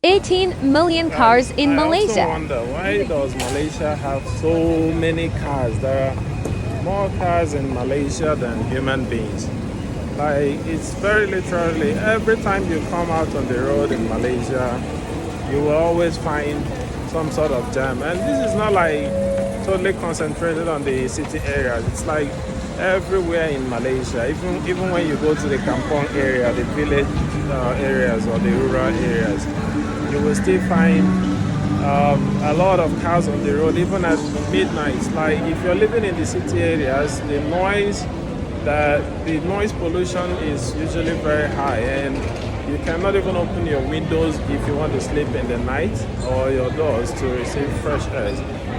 18 million cars in I also Malaysia. wonder, why does Malaysia have so many cars? There are more cars in Malaysia than human beings. Like, it's very literally every time you come out on the road in Malaysia, you will always find some sort of jam. And this is not like totally concentrated on the city areas. It's like everywhere in Malaysia. Even when you go to the Kampong area, the village areas or the rural areas, you will still find a lot of cars on the road, even at midnight. Like, if you're living in the city areas, the noise pollution is usually very high, and you cannot even open your windows if you want to sleep in the night, or your doors to receive fresh air.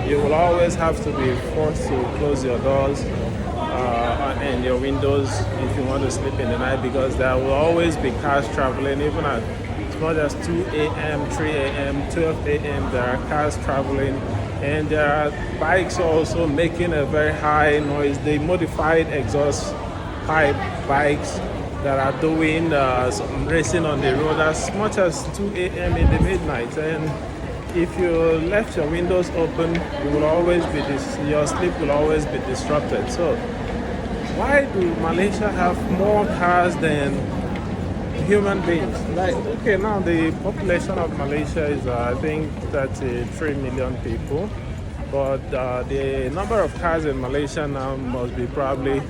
You will always have to be forced to close your doors and your windows if you want to sleep in the night, because there will always be cars traveling, even at as much as 2 a.m., 3 a.m., 12 a.m. There are cars traveling, and there are bikes also making a very high noise. They modified exhaust pipe bikes that are doing some racing on the road as much as 2 a.m. in the midnight. And if you left your windows open, you will always be your sleep will always be disrupted. So why do Malaysia have more cars than human beings? Like, okay, now the population of Malaysia is I think 33 million people, but the number of cars in Malaysia now must be probably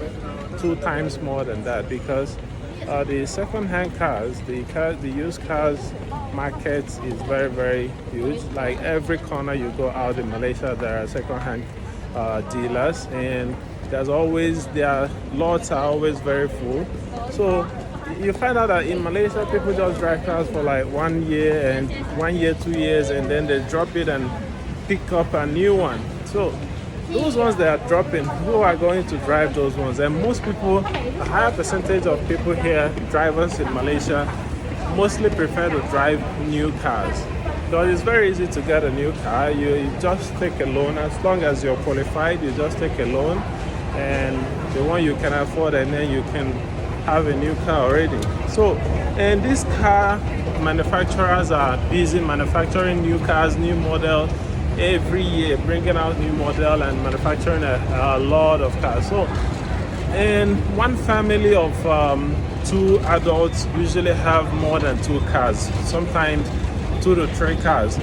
two times more than that, because the second-hand cars, the used cars market is very, very huge. Like, every corner you go out in Malaysia, there are second-hand dealers, and their lots are always very full. So you find out that in Malaysia, people just drive cars for like 1 year and 1 year, 2 years, and then they drop it and pick up a new one. So those ones that are dropping, who are going to drive those ones? And most people, a higher percentage of people here, drivers in Malaysia, mostly prefer to drive new cars. Because it's very easy to get a new car. You just take a loan. As long as you're qualified, you just take a loan, and the one you can afford, and then you can have a new car already. So, and these car manufacturers are busy manufacturing new cars, new model every year, bringing out new model and manufacturing a lot of cars. So, and one family of two adults usually have more than two cars, sometimes 2 to 3 cars.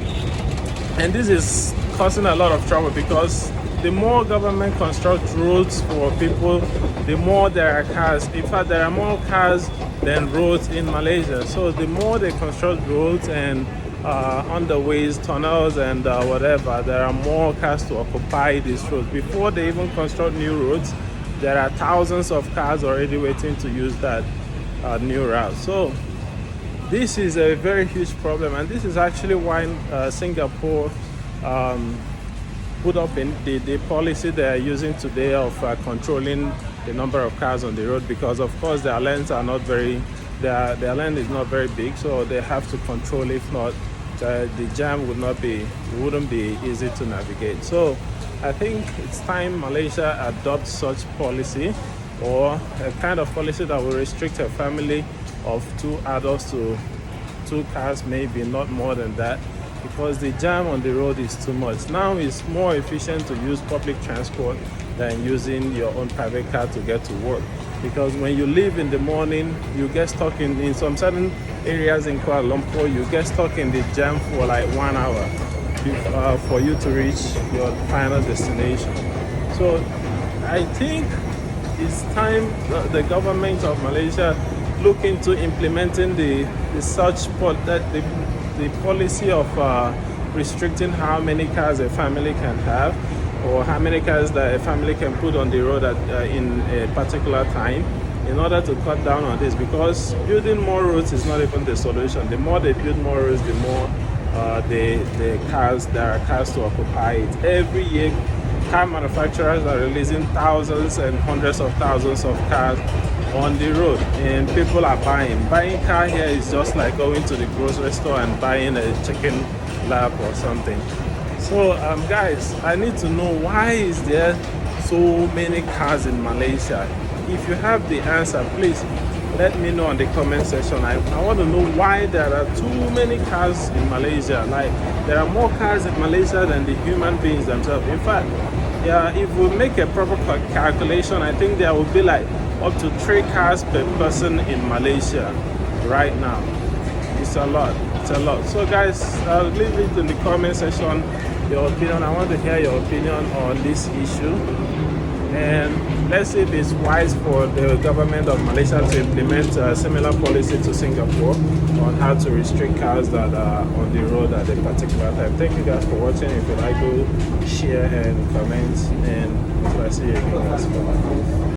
And this is causing a lot of trouble, because the more government constructs roads for people, the more there are cars. In fact, there are more cars than roads in Malaysia. So the more they construct roads and underways, tunnels, and whatever, there are more cars to occupy these roads. Before they even construct new roads, there are thousands of cars already waiting to use that new route. So this is a very huge problem, and this is actually why Singapore put up in the policy they are using today of controlling the number of cars on the road, because of course their lanes are not very their lane is not very big, so they have to control. If not, the jam wouldn't be easy to navigate. So I think it's time Malaysia adopts such policy, or a kind of policy that will restrict a family of two adults to 2 cars, maybe not more than that, because the jam on the road is too much. Now it's more efficient to use public transport than using your own private car to get to work, because when you leave in the morning, you get stuck in some certain areas in Kuala Lumpur, you get stuck in the jam for like 1 hour for you to reach your final destination. So I think it's time the government of Malaysia look into implementing the policy of restricting how many cars a family can have, or how many cars that a family can put on the road in a particular time, in order to cut down on this. Because building more roads is not even the solution. The more they build more roads, the more there are cars to occupy it. Every year, car manufacturers are releasing thousands and hundreds of thousands of cars on the road, and people are buying car here is just like going to the grocery store and buying a chicken lap or something. So guys, I need to know, why is there so many cars in Malaysia? If you have the answer, please let me know on the comment section. I want to know why there are too many cars in Malaysia. Like, there are more cars in Malaysia than the human beings themselves. In fact, yeah, if we make a proper calculation, I think there will be like up to 3 cars per person in Malaysia right now. It's a lot. It's a lot. So guys, leave it in the comment section, your opinion. I want to hear your opinion on this issue. And let's see if it's wise for the government of Malaysia to implement a similar policy to Singapore on how to restrict cars that are on the road at a particular time. Thank you guys for watching. If you like, do share and comment, and I see you again guys. Bye.